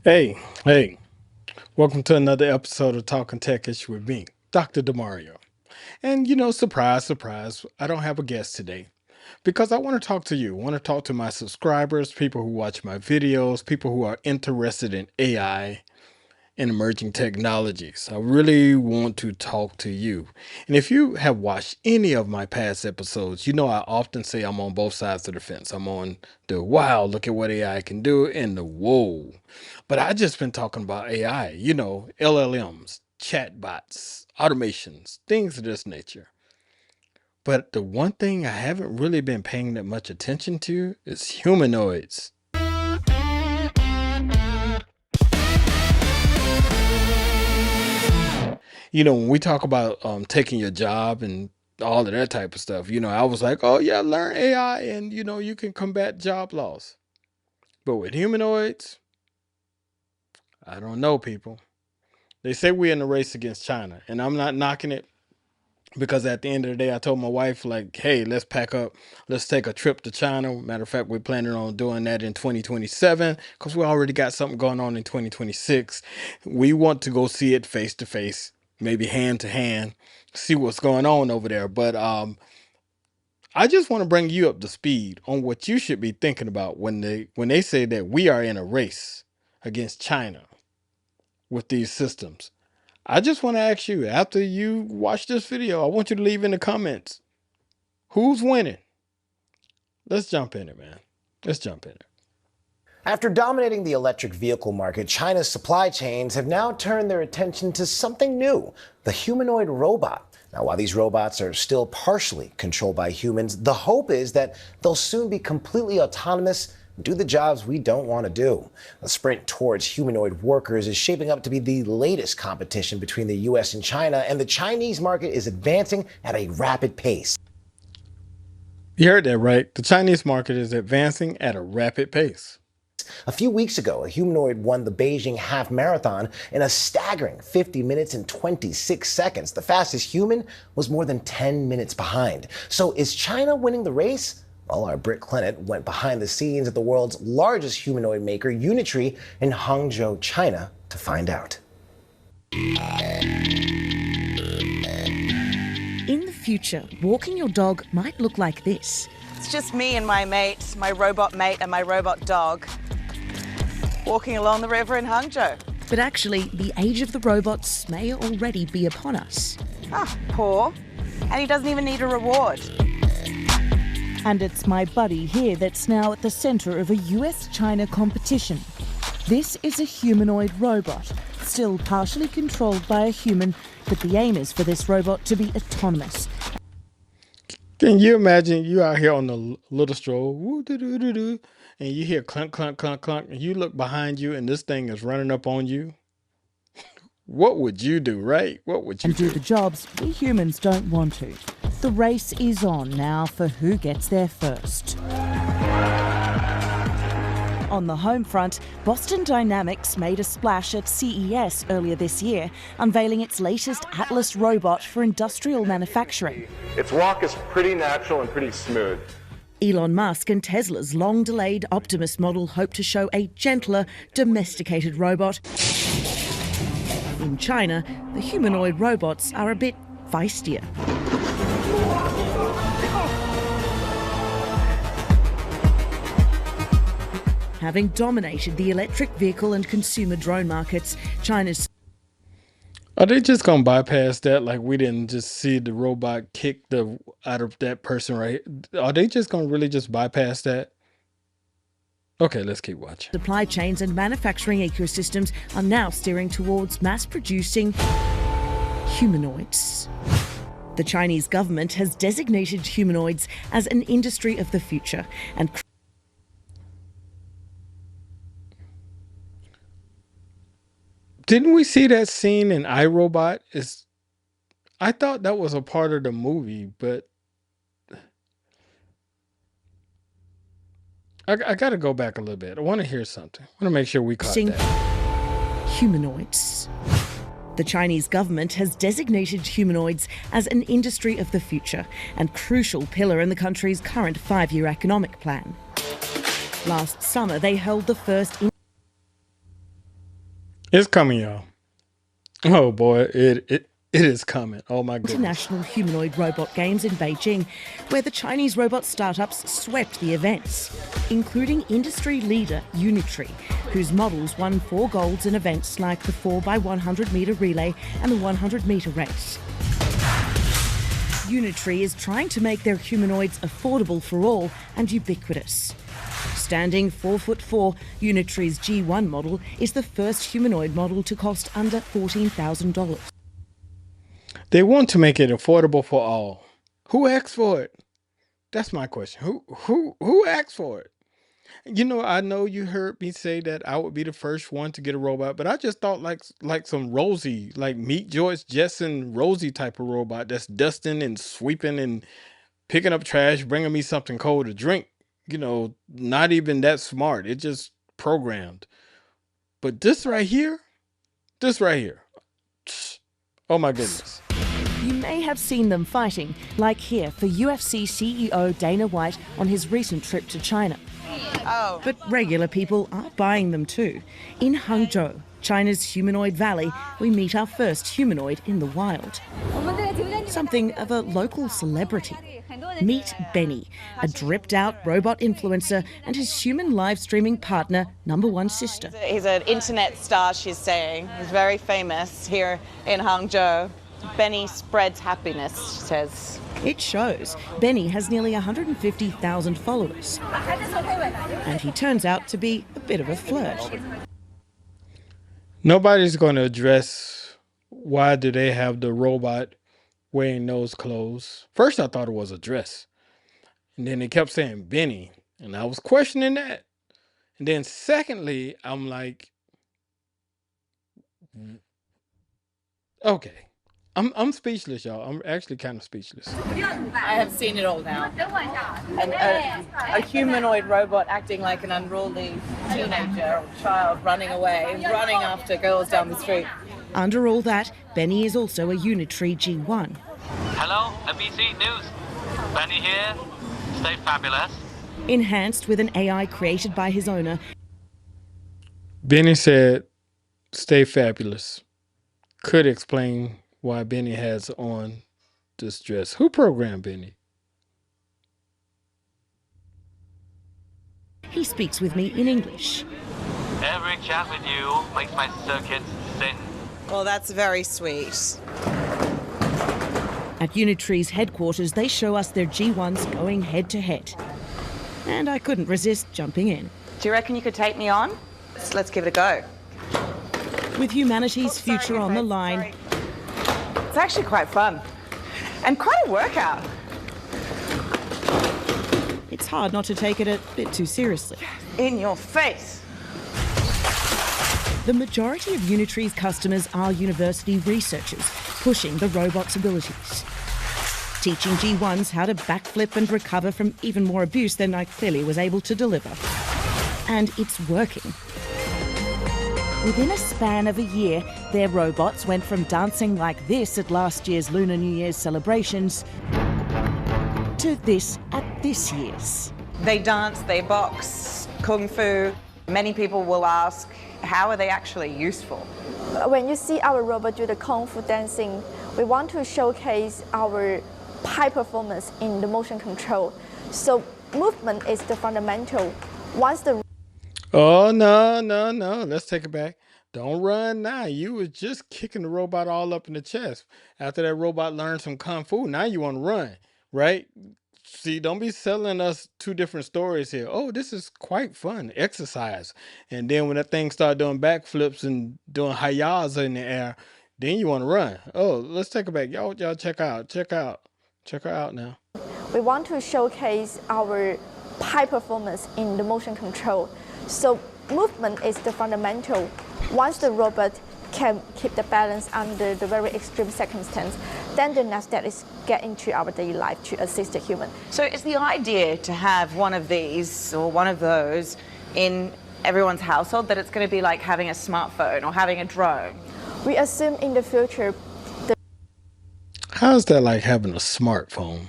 Hey, welcome to another episode of Talking Techish with me, Dr. DeMario. And surprise, surprise, I don't have a guest today because I want to talk to you. I want to talk to my subscribers, people who watch my videos, people who are interested in AI and emerging technologies. I really want to talk to you. And if you have watched any of my past episodes, you know I often say I'm on both sides of the fence. I'm on the wow, look at what AI can do, and the whoa. But I just been talking about AI, LLMs, chatbots, automations, things of this nature. But the one thing I haven't really been paying that much attention to is humanoids. When we talk about taking your job and all of that type of stuff, I was like, oh yeah, learn AI and you can combat job loss. But with humanoids, I don't know, people. They say we're in a race against China, and I'm not knocking it because at the end of the day, I told my wife, like, hey, let's pack up, let's take a trip to China. Matter of fact, we're planning on doing that in 2027 because we already got something going on in 2026. We want to go see it face to face, maybe hand to hand, see what's going on over there. But I just want to bring you up to speed on what you should be thinking about when they say that we are in a race against China with these systems. I just want to ask you, after you watch this video, I want you to leave in the comments, who's winning? Let's jump in it, man. Let's jump in it. After dominating the electric vehicle market, China's supply chains have now turned their attention to something new, the humanoid robot. Now, while these robots are still partially controlled by humans, the hope is that they'll soon be completely autonomous and do the jobs we don't want to do. The sprint towards humanoid workers is shaping up to be the latest competition between the US and China, and the Chinese market is advancing at a rapid pace. You heard that right. The Chinese market is advancing at a rapid pace. A few weeks ago, a humanoid won the Beijing half marathon in a staggering 50 minutes and 26 seconds. The fastest human was more than 10 minutes behind. So is China winning the race? Well, our Britt Clennett went behind the scenes at the world's largest humanoid maker, Unitree, in Hangzhou, China, to find out. In the future, walking your dog might look like this. It's just me and my mate, my robot mate and my robot dog, walking along the river in Hangzhou. But actually, the age of the robots may already be upon us. Ah, poor. And he doesn't even need a reward. And it's my buddy here that's now at the centre of a US-China competition. This is a humanoid robot, still partially controlled by a human, but the aim is for this robot to be autonomous. Can you imagine you out here on the little stroll, woo, doo, doo, doo, doo, and you hear clunk, clunk, clunk, clunk, and you look behind you and this thing is running up on you? What would you do, right? What would you And do the jobs we humans don't want to. The race is on now for who gets there first. On the home front, Boston Dynamics made a splash at CES earlier this year, unveiling its latest Atlas robot for industrial manufacturing. Its walk is pretty natural and pretty smooth. Elon Musk and Tesla's long-delayed Optimus model hope to show a gentler, domesticated robot. In China, the humanoid robots are a bit feistier. Having dominated the electric vehicle and consumer drone markets, China's... Are they just gonna bypass that? Like we didn't just see the robot kick the out of that person, right? Are they just gonna really just bypass that? Okay, let's keep watching. supply chains and manufacturing ecosystems are now steering towards mass-producing humanoids. The Chinese government has designated humanoids as an industry of the future and Didn't we see that scene in iRobot? I thought that was a part of the movie, but I got to go back a little bit. I want to hear something. I want to make sure we caught that. humanoids. The Chinese government has designated humanoids as an industry of the future and crucial pillar in the country's current 5-year economic plan. Last summer, they held the first It's coming, y'all. Oh boy, it is coming. Oh my goodness. International Humanoid Robot Games in Beijing, where the Chinese robot startups swept the events, including industry leader Unitree, whose models won 4 golds in events like the 4x100 metre relay and the 100 metre race. Unitree is trying to make their humanoids affordable for all and ubiquitous. Standing 4'4", Unitree's G1 model is the first humanoid model to cost under $14,000. They want to make it affordable for all. Who asked for it? That's my question. Who asked for it? You know, I know you heard me say that I would be the first one to get a robot, but I just thought like some Rosie, like Meet George Jetson Rosie type of robot that's dusting and sweeping and picking up trash, bringing me something cold to drink. You know, not even that smart. It just programmed. But this right here. Oh my goodness. You may have seen them fighting, like here for UFC CEO Dana White on his recent trip to China. Oh. But regular people are buying them too. In Hangzhou, China's humanoid valley, we meet our first humanoid in the wild. Something of a local celebrity. Meet Benny, a dripped-out robot influencer and his human live-streaming partner, #1 sister. He's an internet star, she's saying. He's very famous here in Hangzhou. Benny spreads happiness, she says. It shows. Benny has nearly 150,000 followers. And he turns out to be a bit of a flirt. Nobody's going to address why do they have the robot wearing those clothes. First, I thought it was a dress. And then they kept saying Benny. And I was questioning that. And then secondly, I'm like, okay. I'm speechless, y'all. I'm actually kind of speechless. I have seen it all now. And a humanoid robot acting like an unruly teenager or child running away, running after girls down the street. Under all that, Benny is also a Unitree G1. Hello, NBC News. Benny here. Stay fabulous. Enhanced with an AI created by his owner. Benny said, stay fabulous. Could explain why Benny has on this dress. Who programmed Benny? He speaks with me in English. Every chat with you makes my circuits sin. Well, that's very sweet. At Unitree's headquarters, they show us their G1s going head to head. And I couldn't resist jumping in. Do you reckon you could take me on? Let's give it a go. With humanity's future on the line. Sorry. It's actually quite fun. And quite a workout. It's hard not to take it a bit too seriously. In your face. The majority of Unitree's customers are university researchers, pushing the robot's abilities. Teaching G1s how to backflip and recover from even more abuse than I clearly was able to deliver. And it's working. Within a span of a year, their robots went from dancing like this at last year's Lunar New Year's celebrations to this at this year's. They dance, they box, kung fu. Many people will ask, how are they actually useful? When you see our robot do the kung fu dancing, we want to showcase our high performance in the motion control. So movement is the fundamental. Once the Oh, no. Let's take it back. Don't run now. You was just kicking the robot all up in the chest. After that robot learned some kung fu, now you want to run, right? See, don't be selling us two different stories here. Oh, this is quite fun, exercise. And then when that thing start doing backflips and doing hayas in the air, then you want to run. Oh, let's take it back. Y'all check her out now. we want to showcase our high performance in the motion control. So movement is the fundamental. Once the robot can keep the balance under the very extreme circumstance, then the next step is get into our daily life to assist the human. So is the idea to have one of these or one of those in everyone's household, that it's going to be like having a smartphone or having a drone? We assume in the future How's that like having a smartphone?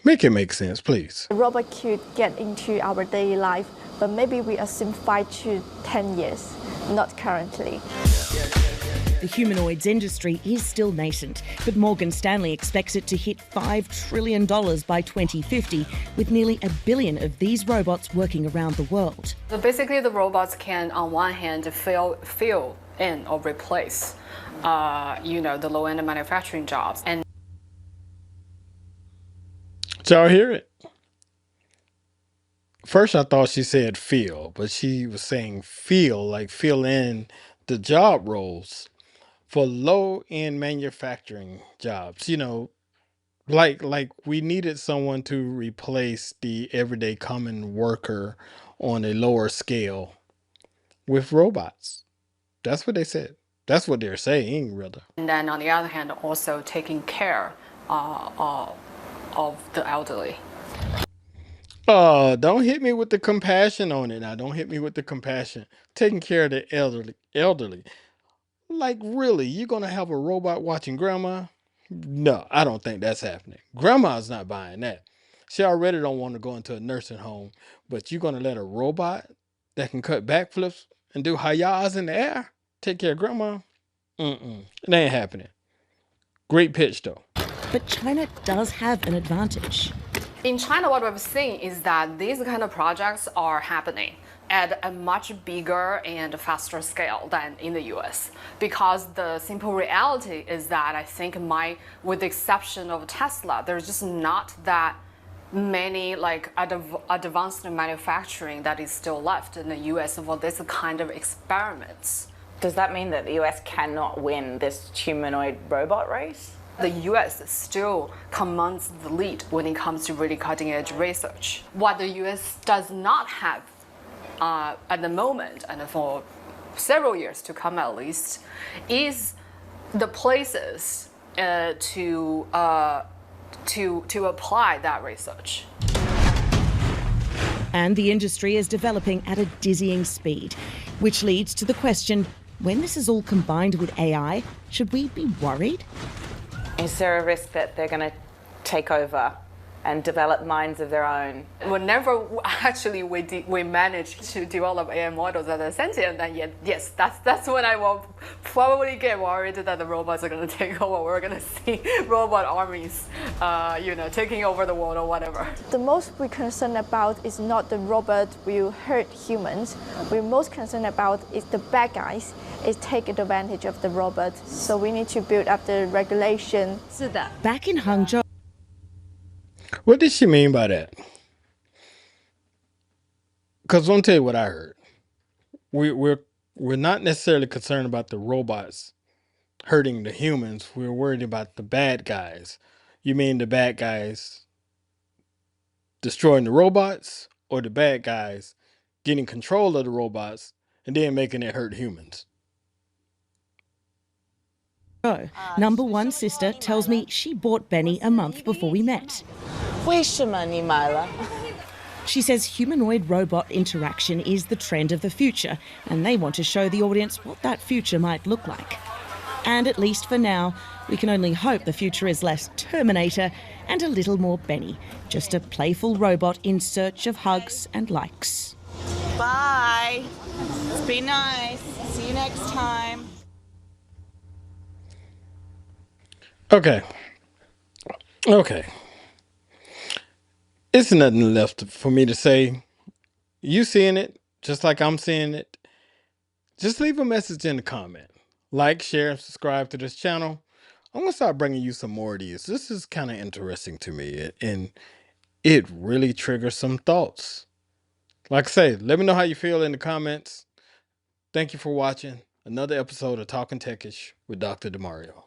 Make it make sense, please. the robot could get into our daily life but maybe we assume 5 to 10 years, not currently. The humanoids industry is still nascent, but Morgan Stanley expects it to hit $5 trillion by 2050, with nearly 1 billion of these robots working around the world. So basically, the robots can, on one hand, fill in or replace, the low-end manufacturing jobs. And Did y'all hear it? First, I thought she said fill, but she was saying fill, like fill in the job roles for low-end manufacturing jobs. Like we needed someone to replace the everyday common worker on a lower scale with robots. That's what they said. That's what they're saying, rather. And then on the other hand, also taking care of the elderly. Don't hit me with the compassion on it now. Don't hit me with the compassion. Taking care of the elderly. Like, really, you're gonna have a robot watching grandma? No, I don't think that's happening. Grandma's not buying that. She already don't want to go into a nursing home, but you're gonna let a robot that can cut backflips and do hayas in the air take care of grandma? It ain't happening. Great pitch though. But China does have an advantage. In China, what we've seen is that these kind of projects are happening at a much bigger and faster scale than in the US. Because the simple reality is that I think with the exception of Tesla, there's just not that many like advanced manufacturing that is still left in the US for this kind of experiments. Does that mean that the US cannot win this humanoid robot race? The US still commands the lead when it comes to really cutting edge research. What the US does not have at the moment, and for several years to come at least, is the places to apply that research. And the industry is developing at a dizzying speed, which leads to the question, when this is all combined with AI, should we be worried? Is there a risk that they're going to take over and develop minds of their own? Whenever actually we manage to develop AI models that are sentient, then yes, that's when I will probably get worried that the robots are going to take over. We're going to see robot armies, taking over the world or whatever. The most we're concerned about is not the robot will hurt humans. We're most concerned about is the bad guys is take advantage of the robot. So we need to build up the regulation. Back in Hangzhou, What did she mean by that? Because let me tell you what I heard. We're not necessarily concerned about the robots hurting the humans. We're worried about the bad guys. You mean the bad guys destroying the robots, or the bad guys getting control of the robots and then making it hurt humans? number one sister tells me she bought Benny a month before we met. 为什么你买了? She says humanoid robot interaction is the trend of the future, and they want to show the audience what that future might look like. And at least for now, we can only hope the future is less Terminator and a little more Benny, just a playful robot in search of hugs and likes. Bye. Be nice. See you next time. Okay. It's nothing left for me to say. You seeing it just like I'm seeing it? Just leave a message in the comment. Like, share, and subscribe to this channel. I'm going to start bringing you some more of these. This is kind of interesting to me, and it really triggers some thoughts. Like I say, let me know how you feel in the comments. Thank you for watching another episode of Talking Techish with Dr. DeMario.